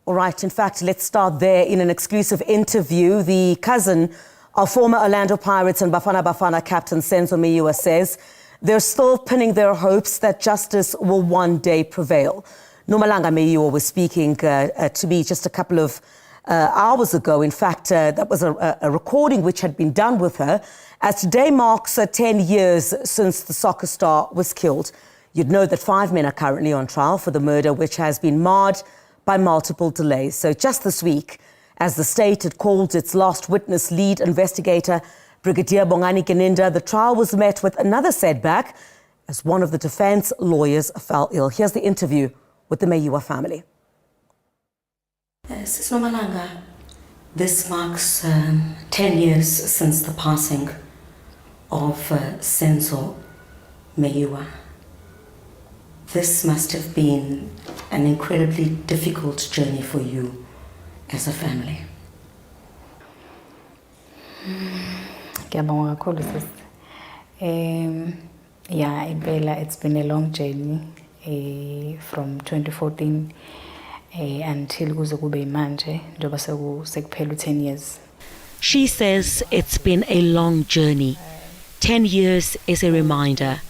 All right, in fact, let's start there in an exclusive interview. The cousin of former Orlando Pirates and Bafana Bafana captain Senzo Meyiwa says they're still pinning their hopes that justice will one day prevail. Nomalanga Meyiwa was speaking to me just a couple of hours ago. In fact, that was a recording which had been done with her, as today marks 10 years since the soccer star was killed. You'd know that 5 men are currently on trial for the murder, which has been marred by multiple delays. So just this week, as the state had called its last witness lead investigator, Brigadier Bongani Keninda, the trial was met with another setback as one of the defense lawyers fell ill. Here's the interview with the Meyiwa family. Sis Nomalanga, this marks 10 years since the passing of Senzo Meyiwa. This must have been an incredibly difficult journey for you as a family. Yeah, it's been a long journey from 2014 until kube manje njoba sekuphela 10 years. She says it's been a long journey. 10 years is a reminder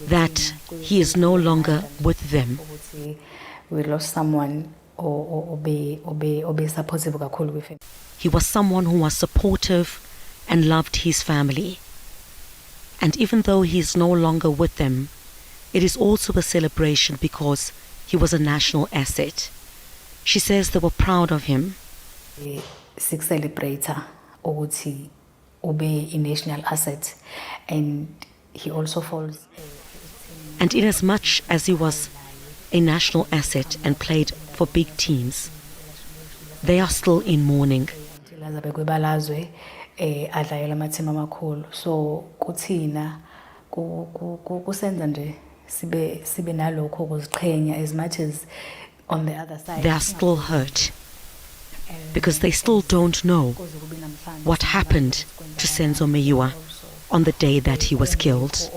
that he is no longer with them. We lost someone supportive with him. He was someone who was supportive and loved his family. And even though he is no longer with them, it is also a celebration because he was a national asset. She says they were proud of him. Six celebrator ukuthi ube a national asset, and he also falls. And in as much as he was a national asset and played for big teams, they are still in mourning. So kuthina kusenza nje sibe nalokho ukuziqhenya, as much as on the other side they are still hurt because they still don't know what happened to Senzo Meyiwa on the day that he was killed. As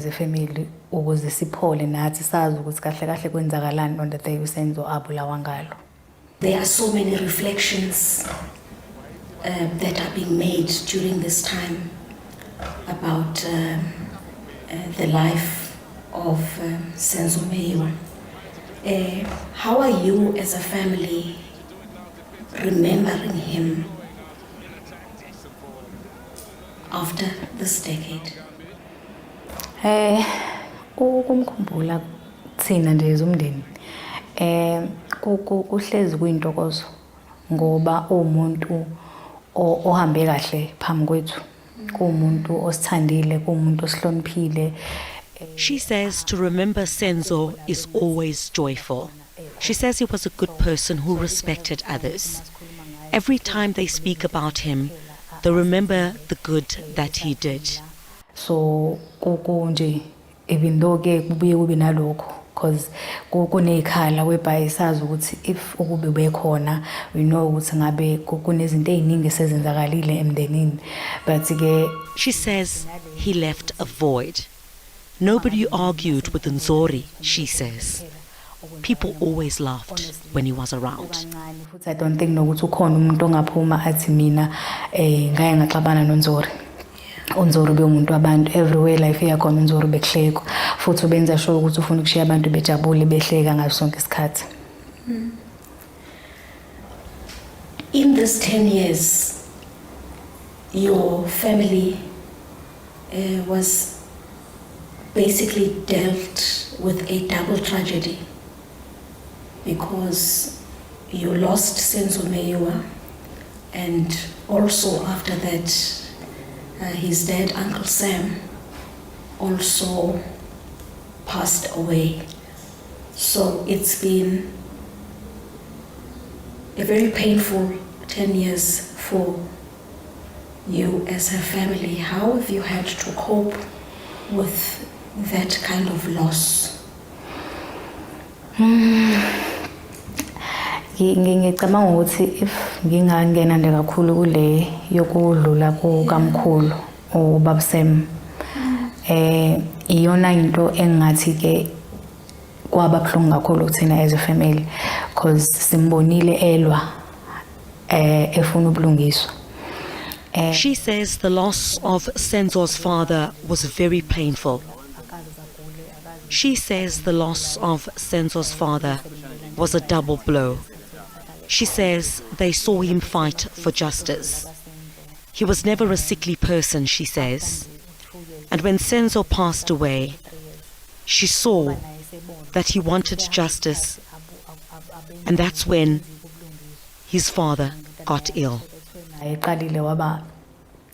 a family, on the day Senzo abulawa ngalo. There are so many reflections that are being made during this time about the life of Senzo Meyiwa. How are you as a family remembering him after this decade? Ukumkhumbula thina nje umndeni kuhlezi kuyintokozo ngoba umuntu ohambe kahle phambi kwethu, kumuntu osithandile, kumuntu osihloniphile. She says to remember Senzo is always joyful. She says he was a good person who respected others. Every time they speak about him, they remember the good that he did. So nje even though ke kubuye kube nalokho, because kunekhala whereby sazi ukuthi if ukube bekhona, we know ukuthi ngabe kunezinto eziningi esezenzakalile emndenini, but ke she says he left a void. Nobody argued with Nzori, she says. People always laughed when he was around. I don't think nokuthi ukhona umuntu ongaphuma athi mina ngaye ngaxabana noNzori. uNzoro beumuntu abantu everywhere life yakhona uNzoro bekuhleka futhi ubenza sure ukuthi ufuna ukushiya abantu bejabule behleka ngaso sonke isikhathi. In this 10 years, your family was basically dealt with a double tragedy because you lost Senzo Meyiwa, and also after that his dad, Uncle Sam, also passed away. So it's been a very painful 10 years for you as a family. How have you had to cope with that kind of loss? Ngicabanga ukuthi if ngingangena nje kakhulu kule yokudlula kukamkhulu uBaba Sam, iyona into engathi ke kwaba buhlungu kakhulu kuthina as a family because simbonile elwa efuna ubulungiswa. She says the loss of Senzo's father was very painful. She says the loss of Senzo's father was a double blow. She says they saw him fight for justice. He was never a sickly person, she says. And when Senzo passed away, she saw that he wanted justice, and that's when his father got ill.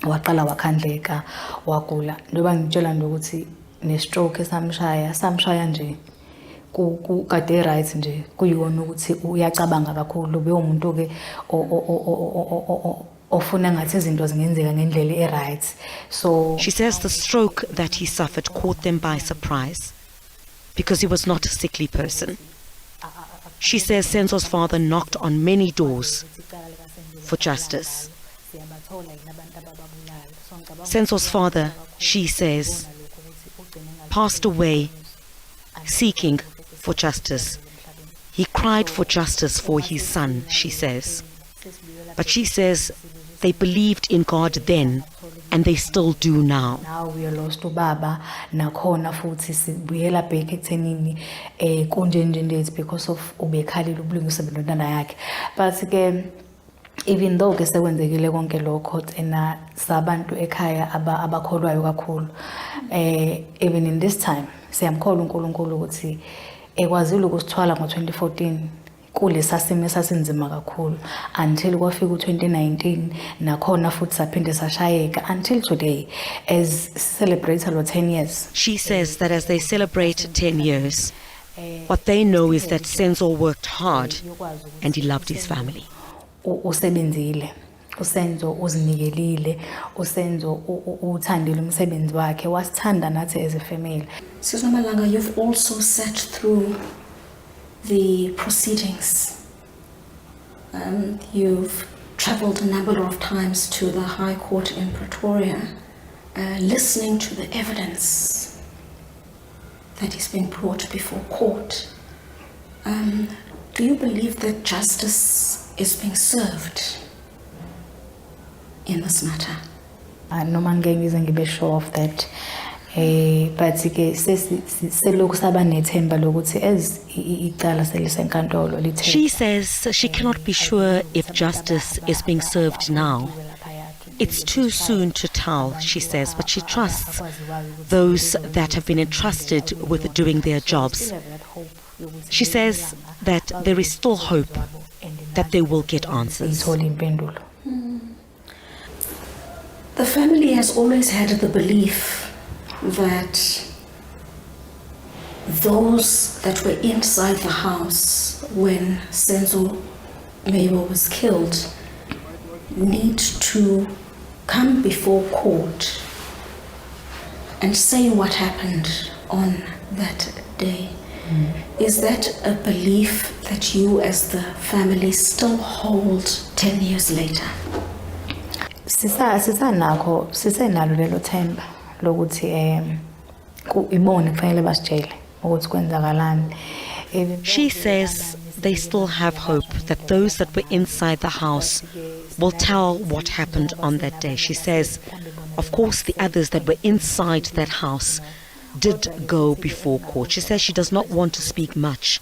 Waqala wakhandleka wagula ndoba ngitshela nje ukuthi ne-stroke samshaya nje kade right nje kuyona ukuthi uyacabanga kakhulu bewumuntu ke ofuna ngathi izinto zingenzeka ngendlela e-right. So she says the stroke that he suffered caught them by surprise because he was not a sickly person. She says Senzo's father knocked on many doors for justice. Senzo's father, she says, passed away seeking for justice. He cried for justice for his son, she says. But she says they believed in God then, and they still do now. Now we are lost to Baba, nakhona futhi sibuyela back ekuthenini kunjenje because of ubekhali lobulungisa bentwana yakhe. But again, even though ke sekwenzekile konke lokho thina sabantu ekhaya abakholwayo kakhulu, even in this time siyamkholwa uNkulunkulu ukuthi ekwazile ukusithwala ngo2014 kulesa simo sasinzima kakhulu until kwafika u2019 nakhona futhi saphinde sashayeka until today as celebrate our 10 years. She says that as they celebrate 10 years, what they know is that Senzo worked hard and he loved his family. Usebenzile, uSenzo uzinikelile, uSenzo uthandile umsebenzi wakhe, wasithanda nathi as a family. Sister Malanga, you've also sat through the proceedings. You've traveled a number of times to the High Court in Pretoria, listening to the evidence that is being brought before court. Do you believe that justice is being served in this matter? No man ngize ngibe sure of that. But ke selokhu saba nethemba lokuthi as icala selisenkantolo lithe. She says she cannot be sure if justice is being served now. It's too soon to tell, she says, but she trusts those that have been entrusted with doing their jobs. She says that there is still hope that they will get answers. The family has always had the belief that those that were inside the house when Senzo Meyiwa was killed need to come before court and say what happened on that day. Is that a belief that you as the family still hold 10 years later? Sisenalo lelo themba lokuthi ibone kufanele basitshele ukuthi kwenzakalani. She says they still have hope that those that were inside the house will tell what happened on that day. She says, of course, the others that were inside that house did go before court. She says she does not want to speak much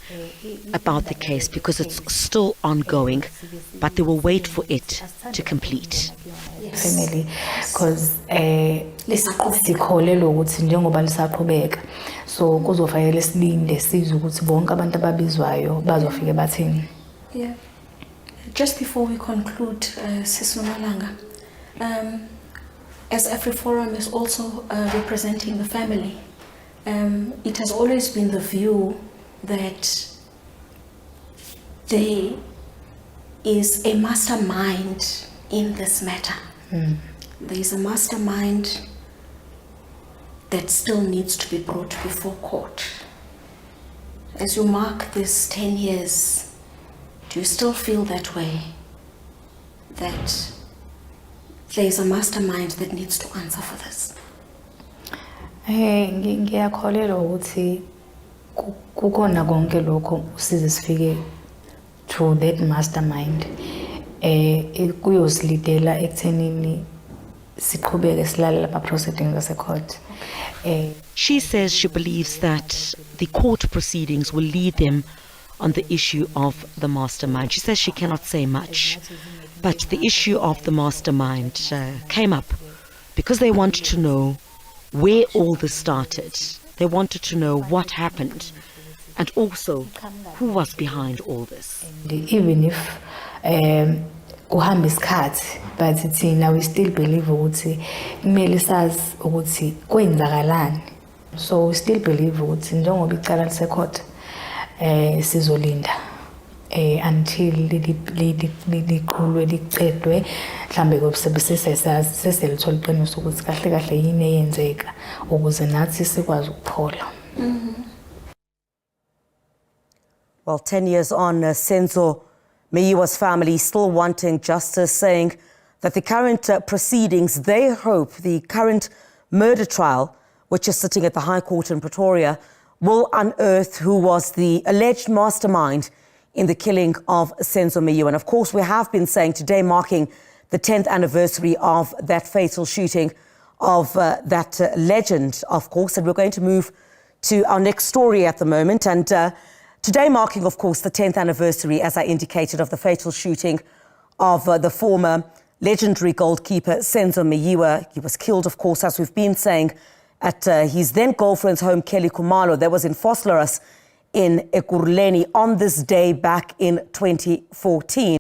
about the case because it's still ongoing, but they will wait for it to complete. Family, because sikholelwa ukuthi njengoba lisaqhubeka so kuzofanele silinde sizwe ukuthi bonke abantu ababizwayo bazofike bathini. Yeah. Just before we conclude, Sis Nomalanga, as AfriForum is also representing the family, it has always been the view that there is a mastermind in this matter. There is a mastermind that still needs to be brought before court. As you mark this 10 years, do you still feel that way? That there is a mastermind that needs to answer for this? Ngiyakholelwa ukuthi Kukhona konke lokho size sifike to that mastermind. Kuyosilidela ekuthenini siqhubeke silalela ama-proceedings ase-court. She says she believes that the court proceedings will lead them on the issue of the mastermind. She says she cannot say much, but the issue of the mastermind came up because they wanted to know where all this started. They wanted to know what happened and also who was behind all this. And even if kuhamba isikhathi, but thina we still believe ukuthi kumele sazi ukuthi kwenzakalani. So we still believe ukuthi njengoba icala lise-court sizolinda until liqhulwe licedwe mhlambe seselithola iqiniso ukuthi kahle kahle yini eyenzeka ukuze nathi sikwazi ukuphola. Well, 10 years on, Senzo Meyiwa's family still wanting justice, saying that the current proceedings, they hope the current murder trial, which is sitting at the High Court in Pretoria, will unearth who was the alleged mastermind in the killing of Senzo Meyiwa. And of course, we have been saying today, marking the 10th anniversary of that fatal shooting of that legend, of course. And we're going to move to our next story at the moment. And today marking, of course, the 10th anniversary, as I indicated, of the fatal shooting of the former legendary goalkeeper Senzo Meyiwa. He was killed, of course, as we've been saying, at his then-girlfriend's home, Kelly Kumalo. That was in Vosloorus in Ekurhuleni on this day back in 2014.